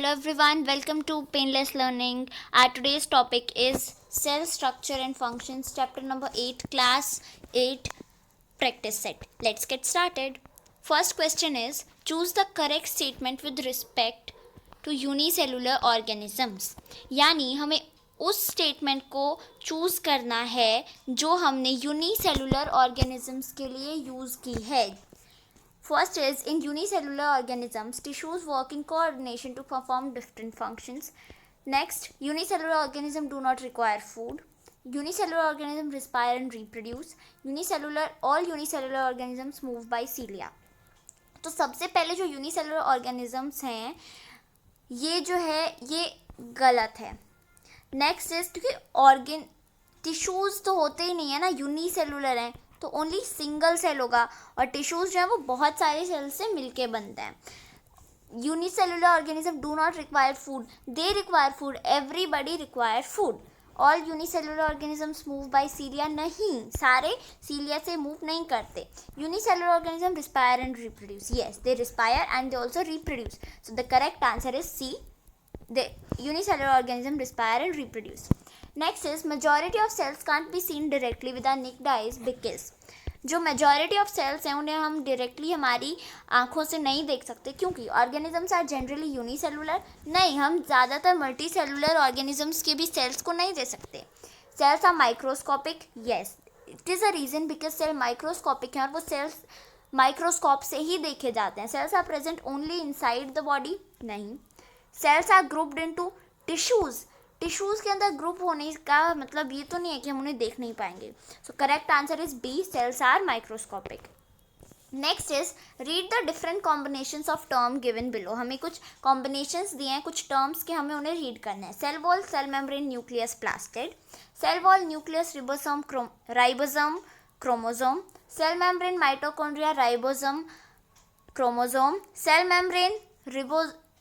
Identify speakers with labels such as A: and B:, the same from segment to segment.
A: Hello everyone, welcome to Painless Learning. Our today's topic is Cell Structure and Functions, chapter number 8, class 8 practice set. Let's get started. First question is, choose the correct statement with respect to unicellular organisms. यानी हमें उस statement को choose करना है जो हमने unicellular organisms के लिए यूज की है. First is, in unicellular organisms, tissues work in coordination to perform different functions. Next, unicellular organisms do not require food. Unicellular organisms respire and reproduce. All unicellular organisms move by cilia. तो सबसे पहले जो unicellular organisms हैं ये जो है ये गलत है. नेक्स्ट इज, क्योंकि टिश्यूज तो होते ही नहीं है ना, यूनिसेलुलर हैं तो ओनली सिंगल सेल होगा और टिश्यूज जो है वो बहुत सारे सेल से मिलके बनते हैं. Unicellular organism do not require food, they require food, everybody require food. All unicellular organisms move by cilia, नहीं सारे सीलिया से मूव नहीं करते. Unicellular organism respire and reproduce, yes they respire and they also reproduce. So the correct answer is C, the unicellular organism respire and reproduce. Next is, majority of cells can't be seen directly with our naked eyes because जो majority of sales हैं उन्हें हम directly हमारी आंखों से नहीं देख सकते. क्योंकि ऑर्गेनिजम्स आर जनरली यूनिसेलुलर, नहीं हम ज़्यादातर मल्टी सेलुलर ऑर्गेनिजम्स के भी सेल्स को नहीं दे सकते. Cells are microscopic, yes it is a reason because cell microscopic हैं और वो सेल्स माइक्रोस्कोप से ही देखे जाते हैं. Cells are present only inside the body, नहीं. Cells are grouped into tissues, tissues के अंदर ग्रुप होने का मतलब ये तो नहीं है कि हम उन्हें देख नहीं पाएंगे. So correct answer is B, cells are microscopic. Next is, read the different combinations of term given below. हमें कुछ कॉम्बिनेशंस दिए हैं कुछ टर्म्स के, हमें उन्हें रीड करना है. Cell wall, cell membrane, nucleus, plastid. Cell wall, nucleus, ribosome, ribosome, chromosome. Cell membrane, mitochondria, ribosome, chromosome. Cell membrane,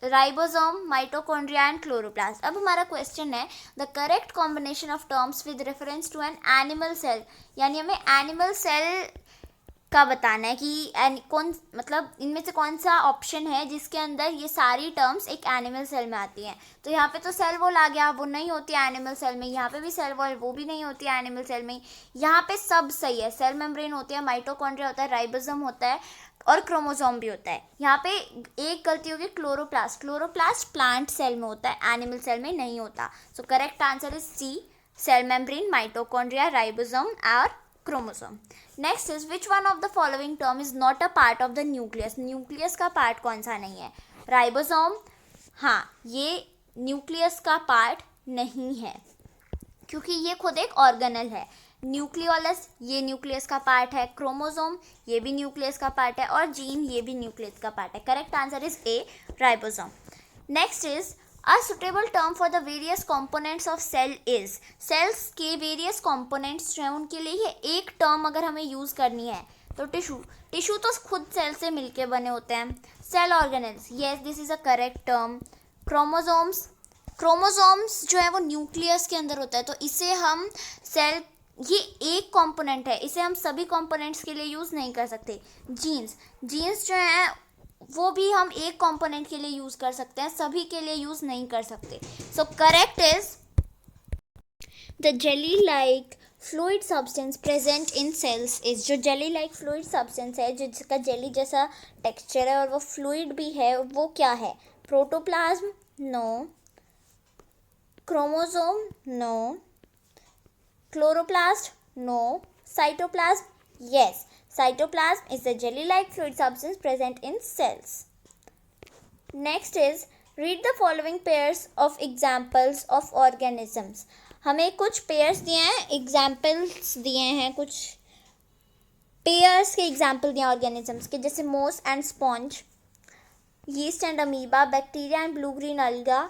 A: ribosome, mitochondria and chloroplast. अब हमारा क्वेश्चन है, the correct combination of terms with reference to an animal cell. यानी हमें animal cell का बताना है कि कौन मतलब इनमें से कौन सा ऑप्शन है जिसके अंदर ये सारी टर्म्स एक एनिमल सेल में आती हैं. तो यहाँ पे तो सेल वॉल आ गया, वो नहीं होती है एनिमल सेल में. यहाँ पे भी सेल वॉल, वो भी नहीं होती है एनिमल सेल में. यहाँ पे सब सही है. सेल मेम्ब्रेन होती है, माइटोकॉन्ड्रिया होता है, राइबोसोम होता है और क्रोमोसोम भी होता है. यहाँ पे एक गलती होगी, क्लोरोप्लास्ट. क्लोरोप्लास्ट प्लांट सेल में होता है, एनिमल सेल में नहीं होता. So correct answer is C, cell membrane, mitochondria, ribosome और chromosome. Next is, which one of the following term is not a part of the nucleus. Nucleus का part कौन सा नहीं है? राइबोसोम, हाँ ये न्यूक्लियस का पार्ट नहीं है क्योंकि ये खुद एक ऑर्गेनल है. न्यूक्लियोलस, ये न्यूक्लियस का पार्ट है. क्रोमोसोम, ये भी न्यूक्लियस का पार्ट है. और जीन, ये भी न्यूक्लियस का पार्ट है. Correct answer is A, ribosome. Next is, a suitable term for the various components of cell is. Cells के वेरियस कंपोनेंट्स जो हैं उनके लिए ये एक टर्म अगर हमें यूज़ करनी है तो टिश्यू. टिश्यू तो खुद सेल से मिलके बने होते हैं. Cell organelles, yes this is a correct term. Chromosomes, chromosomes जो है वो न्यूक्लियस के अंदर होता है तो इसे हम सेल, ये एक कंपोनेंट है, इसे हम सभी कंपोनेंट्स के लिए यूज़ नहीं कर सकते. जीन्स, जीन्स जो हैं वो भी हम एक कंपोनेंट के लिए यूज़ कर सकते हैं, सभी के लिए यूज़ नहीं कर सकते. So correct is the jelly like fluid substance present in cells is. जो जेली लाइक फ्लूइड सब्सटेंस है, जिसका जेली जैसा टेक्सचर है और वो फ्लूइड भी है, वो क्या है? Protoplasm, no. Chromosome, no. Chloroplast, no. Cytoplasm, yes. Cytoplasm is a jelly-like fluid substance present in cells. Next is, read the following pairs of examples of organisms. हमें कुछ पेयर्स दिए हैं, एग्जाम्पल्स दिए हैं, कुछ पेयर्स के एग्जाम्पल दिए organisms के, जैसे moss and sponge, yeast and amoeba, bacteria and blue green alga,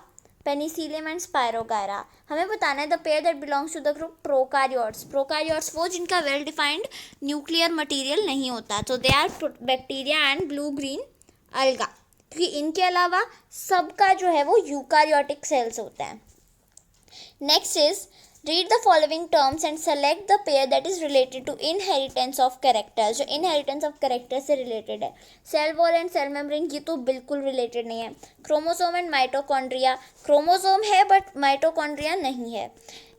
A: penicillium and spirogyra. हमें बताना है the pair that belongs to the group prokaryotes. Prokaryotes वो जिनका वेल डिफाइंड न्यूक्लियर मटेरियल नहीं होता. तो they are bacteria and blue green alga. क्योंकि इनके अलावा सबका जो है वो यूकारियोटिक सेल्स होता है. Next is, read the following terms and select the pair that is related to inheritance of characters. जो इनहेरिटेंस ऑफ कैरेक्टर से रिलेटेड है, cell wall and cell membrane, ये तो बिल्कुल रिलेटेड नहीं है। क्रोमोसोम एंड माइटोकॉन्ड्रिया, क्रोमोसोम है but mitochondria नहीं है।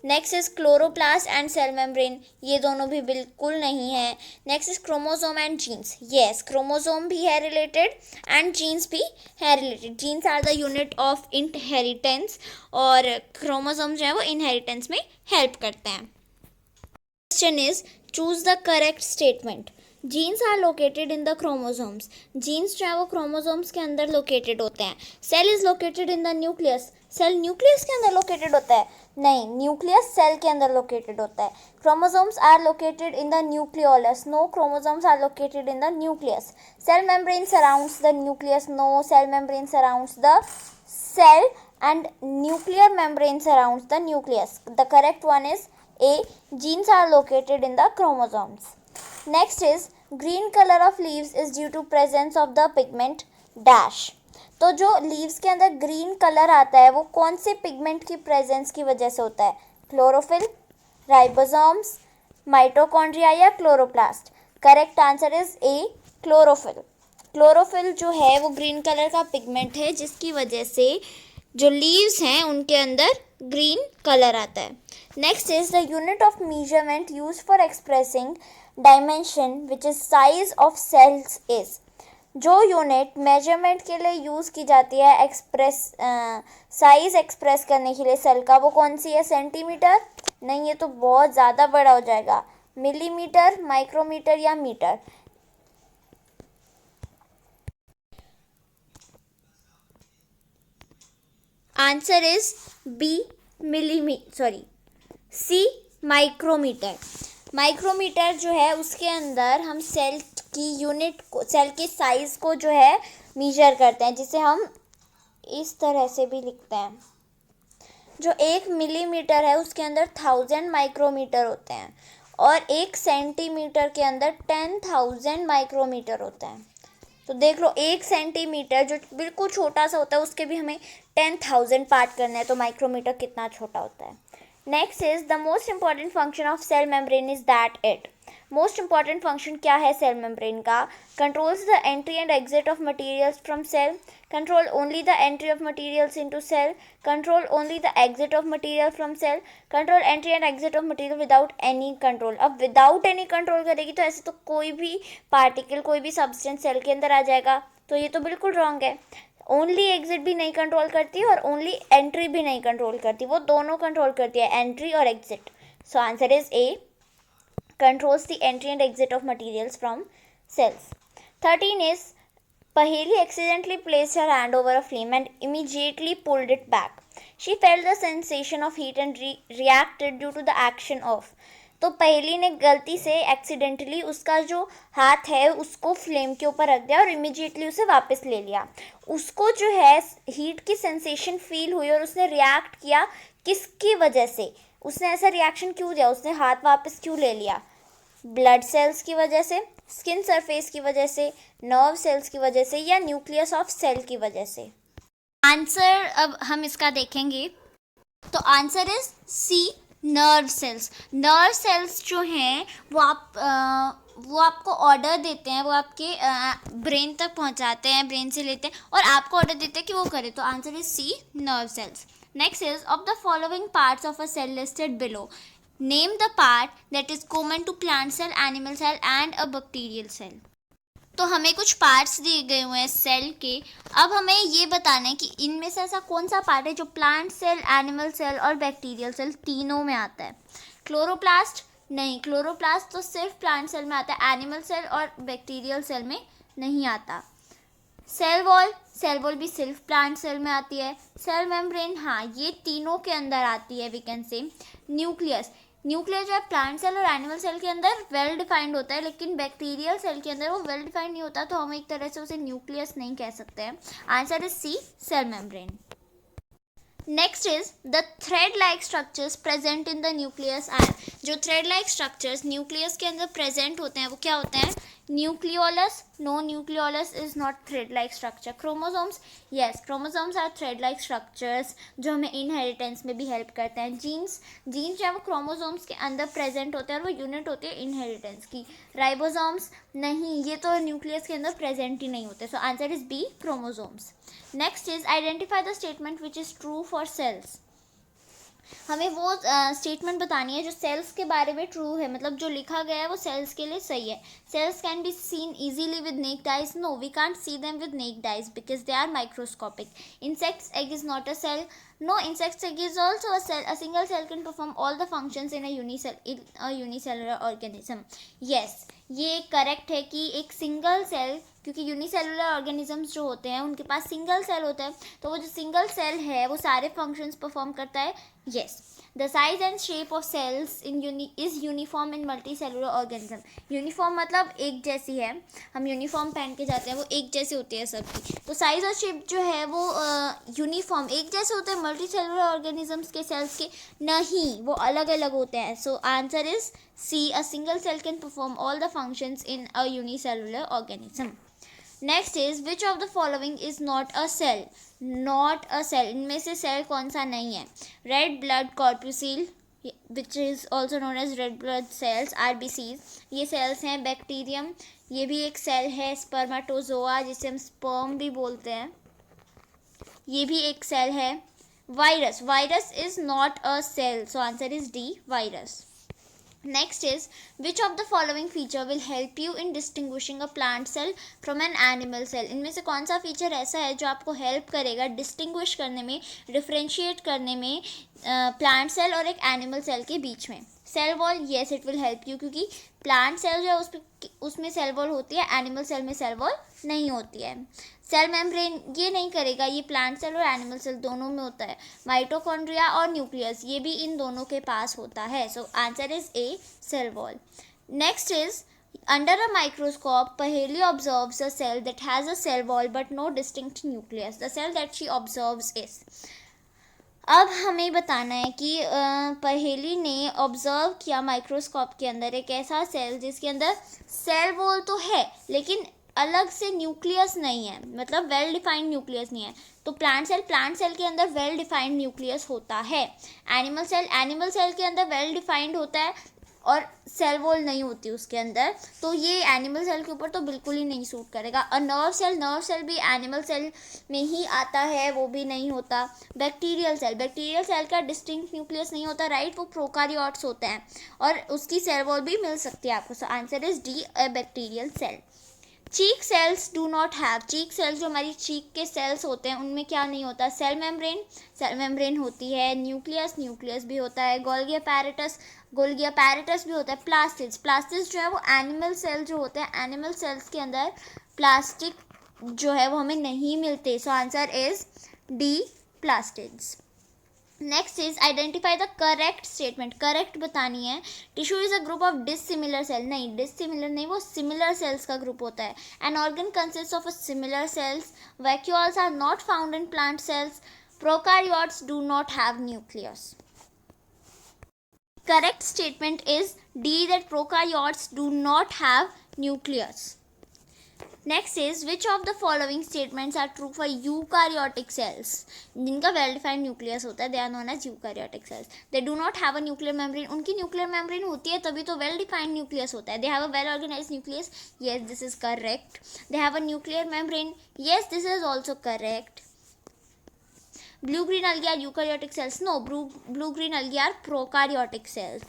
A: Next is chloroplast and cell membrane, ये दोनों भी बिल्कुल नहीं है। Next is chromosome and genes, yes chromosome भी है रिलेटेड एंड जीन्स भी है related. Genes are the unit of inheritance और क्रोमोसोम जो है वो इनहेरिटेंस में हेल्प करते हैं। Question is choose the correct statement. Genes are located in the chromosomes, genes जो है वो क्रोमोसोम्स के अंदर लोकेटेड होते हैं। Cell is located in the nucleus, cell nucleus के अंदर लोकेटेड होता है? नहीं, न्यूक्लियस सेल के अंदर लोकेटेड होता है। Chromosomes are located in the nucleolus, no chromosomes are located in the nucleus. Cell membrane surrounds the nucleus, no cell membrane surrounds the cell and nuclear membrane surrounds the nucleus. The correct one is A. Genes are located in the chromosomes. Next is green color of leaves is due to presence of the pigment dash. तो जो leaves के अंदर green colour आता है वो कौन से pigment की प्रेजेंस की वजह से होता है? क्लोरोफिल, राइबोसोम्स, माइटोकॉन्ड्रिया या chloroplast? Correct answer is A, chlorophyll. Chlorophyll जो है वो ग्रीन कलर का पिगमेंट है जिसकी वजह से जो लीव्स हैं उनके अंदर ग्रीन कलर आता है। Next is the unit of measurement use for expressing dimension which is size of cells is. जो यूनिट मेजरमेंट के लिए यूज़ की जाती है साइज एक्सप्रेस करने के लिए सेल का, वो कौन सी है? सेंटीमीटर? नहीं, ये तो बहुत ज़्यादा बड़ा हो जाएगा। मिलीमीटर, माइक्रोमीटर या metre? Answer is B, C, micrometre. Micrometre जो है उसके अंदर हम सेल की यूनिट को, सेल के साइज को जो है मेजर करते हैं, जिसे हम इस तरह से भी लिखते हैं। जो 1 मिलीमीटर है उसके अंदर 1000 माइक्रोमीटर होते हैं और 1 सेंटीमीटर के अंदर 10,000 माइक्रोमीटर होते हैं। तो देख लो, 1 सेंटीमीटर जो बिल्कुल छोटा सा होता है उसके भी हमें 10,000 पार्ट करना है, तो माइक्रोमीटर कितना छोटा होता है। Next is the most important function of cell membrane is that it. Most important function क्या है सेल मेम्ब्रेन का? Controls the entry and exit of materials from cell, control only the entry of materials into cell, control only the exit of material from cell, control entry and exit of material without any control. अब without any control करेगी तो ऐसे तो कोई भी particle, कोई भी substance cell के अंदर आ जाएगा, तो ये तो बिल्कुल रॉन्ग है। ओनली एग्जिट भी नहीं कंट्रोल करती और ओनली एंट्री भी नहीं कंट्रोल करती, वो दोनों कंट्रोल करती है, एंट्री और exit. So answer is A, controls the entry and exit of materials from cells. 13 is Paheli accidentally placed her hand over a flame and immediately pulled it back. She felt the sensation of heat and reacted due to the action of. तो पहेली ने गलती से accidentally उसका जो हाथ है उसको फ्लेम के ऊपर रख दिया और इमीडिएटली उसे वापस ले लिया। उसको जो है हीट की सेंसेशन फील हुई और उसने रिएक्ट किया, किसकी वजह से? उसने ऐसा रिएक्शन क्यों दिया? उसने हाथ वापस क्यों ले लिया? ब्लड सेल्स की वजह से, स्किन सरफेस की वजह से, नर्व सेल्स की वजह से या न्यूक्लियस ऑफ सेल की वजह से? आंसर अब हम इसका देखेंगे। तो answer is C, nerve cells. Nerve cells जो हैं वो आपको ऑर्डर देते हैं, वो आपके ब्रेन तक पहुंचाते हैं, ब्रेन से लेते हैं और आपको ऑर्डर देते हैं कि वो करे। तो answer is C, nerve cells. Next is of the following parts of a cell listed below, name the part that is common to plant cell, animal cell and a bacterial cell. तो हमें कुछ parts दिए गए हुए हैं cell के। अब हमें ये बताना है कि इनमें से ऐसा कौन सा पार्ट है जो प्लांट सेल, एनिमल सेल और बैक्टीरियल सेल तीनों में आता है। क्लोरोप्लास्ट? नहीं, क्लोरोप्लास्ट तो सिर्फ प्लांट सेल में आता है, एनिमल सेल और बैक्टीरियल सेल में नहीं आता। Cell wall? सेल वॉल भी सिर्फ प्लांट सेल में आती है। Cell membrane? हाँ, ये तीनों के अंदर आती है, we can say. Nucleus? Nucleus जो है प्लांट सेल और एनिमल सेल के अंदर वेल डिफाइंड होता है, लेकिन बैक्टीरियल सेल के अंदर वो वेल डिफाइंड नहीं होता, तो हम एक तरह से उसे न्यूक्लियस नहीं कह सकते हैं। Answer is C, cell membrane. Next is the thread like structures present in the nucleus are. जो थ्रेड लाइक स्ट्रक्चर्स न्यूक्लियस के अंदर प्रेजेंट होते हैं वो क्या होते हैं? Nucleolus, no, nucleolus is not thread-like structure. Chromosomes, yes, chromosomes are thread-like structures जो हमें inheritance में भी help करते हैं. Genes जो है वो chromosomes के अंदर present होते हैं और वो unit होती है inheritance की. Ribosomes नहीं, ये तो nucleus के अंदर present ही नहीं होते. So answer is B, chromosomes. Next is identify the statement which is true for cells. हमें वो स्टेटमेंट बतानी है जो सेल्स के बारे में ट्रू है, मतलब जो लिखा गया है वो सेल्स के लिए सही है. Cells can be seen easily with naked eyes. No, we can't see them with naked eyes because they are microscopic. Insects egg is not a cell. No, insect's egg is also a cell. A single cell can perform all the functions in a unicellular organism. Yes, ये correct है कि एक single cell, क्योंकि unicellular organisms जो होते हैं उनके पास single cell होता है, तो वो जो सिंगल सेल है वो सारे फंक्शंस परफॉर्म करता है. Yes, the size and shape of cells is uniform in multi cellular organism. Uniform मतलब एक जैसी है, हम यूनिफॉर्म पहन के जाते हैं वो एक जैसी होती है सबकी. तो साइज और शेप जो है वो यूनिफॉर्म एक जैसे होते हैं मल्टी सेलुलर ऑर्गेनिजम्स के सेल्स के, नहीं, वो अलग अलग होते हैं. So answer is C, a single cell can perform all the functions in a unicellular organism. Next is which of the following is not a cell. Not a cell, इनमें से सेल कौन सा नहीं है. Red blood corpuscle which is also known as red blood cells, RBCs, ये cells हैं. Bacterium, ये भी एक सेल है. स्पर्माटोजोआ, जिसे हम स्पर्म भी बोलते हैं, ये भी एक सेल है. Virus, virus is not a cell. So answer is D, virus. Next is which of the following feature will help you in distinguishing a plant cell from an animal cell. इनमें से कौन सा feature ऐसा है जो आपको help करेगा distinguish करने में, डिफ्रेंशिएट करने में प्लांट सेल और एक एनिमल सेल के बीच में. Cell wall, yes it will help you, क्योंकि प्लांट सेल जो है उसमें सेल वॉल होती है, एनिमल सेल में सेल वॉल नहीं होती है. सेल मेम्ब्रेन ये नहीं करेगा, ये प्लांट सेल और एनिमल सेल दोनों में होता है. माइटोकॉन्ड्रिया और न्यूक्लियस, ये भी इन दोनों के पास होता है. So answer is A, cell wall. Next is under a microscope Paheli observes a cell that has a cell wall but no distinct nucleus. The cell that she observes is. अब हमें बताना है कि पहेली ने ऑब्जर्व किया माइक्रोस्कोप के अंदर एक ऐसा सेल जिसके अंदर सेल वॉल तो है लेकिन अलग से न्यूक्लियस नहीं है, मतलब वेल डिफाइंड न्यूक्लियस नहीं है. तो प्लांट सेल के अंदर वेल डिफाइंड न्यूक्लियस होता है. एनिमल सेल के अंदर वेल डिफाइंड होता है और सेल वॉल नहीं होती उसके अंदर, तो ये एनिमल सेल के ऊपर तो बिल्कुल ही नहीं सूट करेगा. और नर्व सेल भी एनिमल सेल में ही आता है, वो भी नहीं होता. बैक्टीरियल सेल का डिस्टिंक्ट न्यूक्लियस नहीं होता, राइट, वो प्रोकारियोट्स होते हैं और उसकी सेल वॉल भी मिल सकती है आपको. So answer is D, a bacterial cell. Cheek cells do not have. Cheek cells जो हमारी चीक के सेल्स होते हैं उनमें क्या नहीं होता. सेल मेम्ब्रेन होती है. न्यूक्लियस भी होता है. गोल्गी अपैरेटस भी होता है. प्लास्टिड्स जो है वो एनिमल सेल जो होते हैं, एनिमल सेल्स के अंदर प्लास्टिक जो है वो हमें नहीं मिलते. So answer is D, plastids. Next is identify the correct statement. Correct बतानी है. Tissue is a group of dissimilar cell. नहीं, डिसिमिलर नहीं, वो सिमिलर सेल्स का ग्रुप होता है. An organ consist of a similar cells. Vacuoles are not found in plant cells. Prokaryotes do not have nucleus. Correct statement is D, that prokaryotes do not have nucleus. Next is which of the following statements are true for eukaryotic cells. जिनका well defined nucleus होता है, they are known as eukaryotic cells. They do not have a nuclear membrane. उनकी nuclear membrane होती है तभी तो well defined nucleus होता है. They have a well organized nucleus. Yes, this is correct. They have a nuclear membrane. Yes, this is also correct. Blue green algae are eukaryotic cells. No, blue green algae are prokaryotic cells.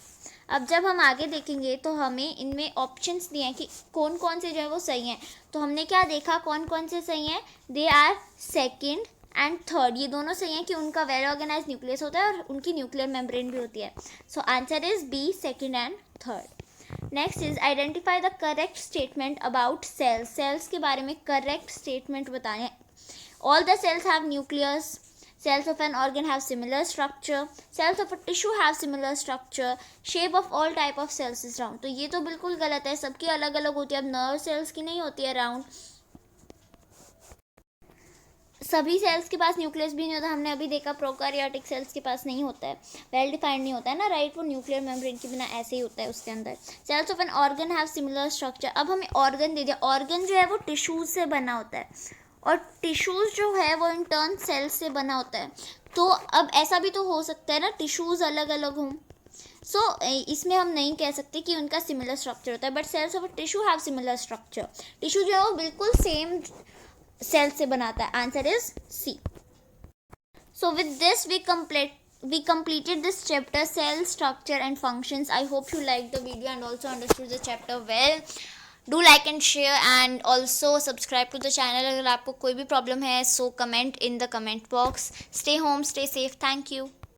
A: अब जब हम आगे देखेंगे तो हमें इनमें options दिए हैं कि कौन कौन से जो है वो सही हैं. तो हमने क्या देखा, कौन कौन से सही हैं. They are second and third, ये दोनों सही हैं कि उनका वेल ऑर्गेनाइज न्यूक्लियस होता है और उनकी न्यूक्लियर मेम्ब्रेन भी होती है. So answer is B, second and third. Next is identify the correct statement about cells. Cells के बारे में करेक्ट स्टेटमेंट बताने. All the cells have nucleus. Cells of an organ have similar structure. Cells of a tissue have similar structure. Shape of all type of cells is round. तो ये तो बिल्कुल गलत है, सबकी अलग अलग होती है. अब नर्व सेल्स की नहीं होती है राउंड. सभी सेल्स के पास न्यूक्लियस भी नहीं होता, हमने अभी देखा प्रोकैरियोटिक सेल्स के पास नहीं होता है, वेल डिफाइंड नहीं होता है ना, राइट, वो न्यूक्लियर मेम्ब्रेन के बिना ऐसे ही होता है उसके अंदर। Cells of an organ have similar structure, अब हमें ऑर्गन दे दिया, ऑर्गन जो है वो टिश्यूज से बना होता है और टिश्यूज जो है वो इन टर्न सेल्स से बना होता है। तो अब ऐसा भी तो हो सकता है ना टिश्यूज अलग अलग हों, सो इसमें हम नहीं कह सकते कि उनका सिमिलर स्ट्रक्चर होता है, but cells of a tissue have similar structure, tissue जो है वो बिल्कुल सेम सेल से बनाता है, answer is C. So with this we completed this chapter, cell structure and functions. I hope you liked the video and also understood the chapter well. Do like and share and also subscribe to the channel. अगर आपको कोई भी problem है so comment in the comment box. Stay home, stay safe. Thank you.